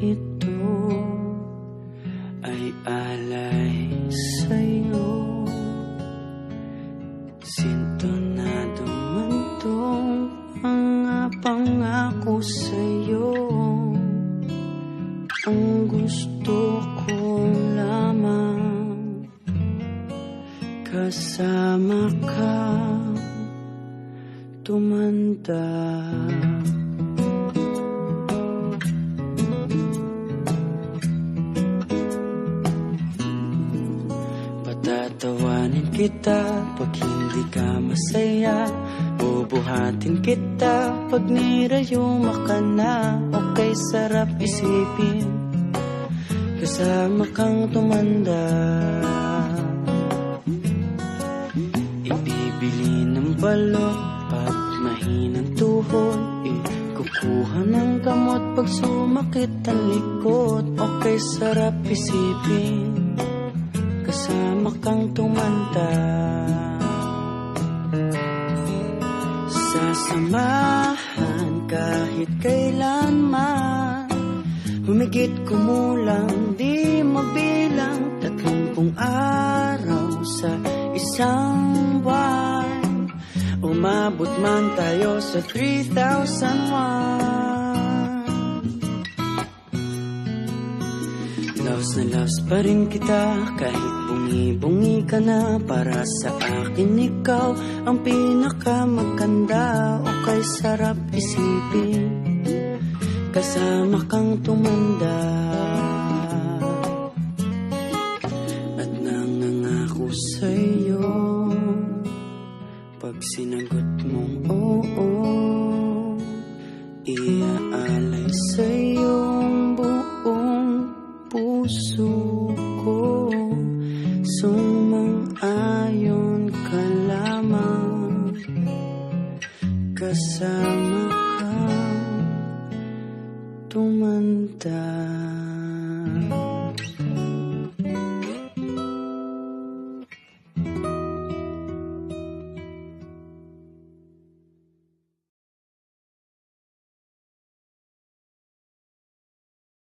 ito ay alay sa'yo. Sintonado man tong mga pangako sa'yo. Ang gusto ko lamang kasama ka tumanda. Patatawanin kita pag hindi ka masaya. Bubuhatin kita pag nirayuma ka na. Okay, sarap isipin kasama kang tumanda. Ibibili ng balot pag mahinang tuhod. Kukuha ng gamot pag sumakit ang likod. Okay, sarap isipin kasama kang tumanda. Sasamahan kahit kailanman. Humigit kumulang di mabilang 30 araw sa isang buwan. Umabot man tayo sa 3,001. Loves na loves pa rin kita kahit bungi-bungi ka na. Para sa akin ikaw ang pinakamaganda. Okay, sarap isipin kasama kang tumanda. At nangangako sa'yo pag sinagot mong oo, iaalay sa'yo ang buong puso ko. Sumang-ayon ka lamang kasama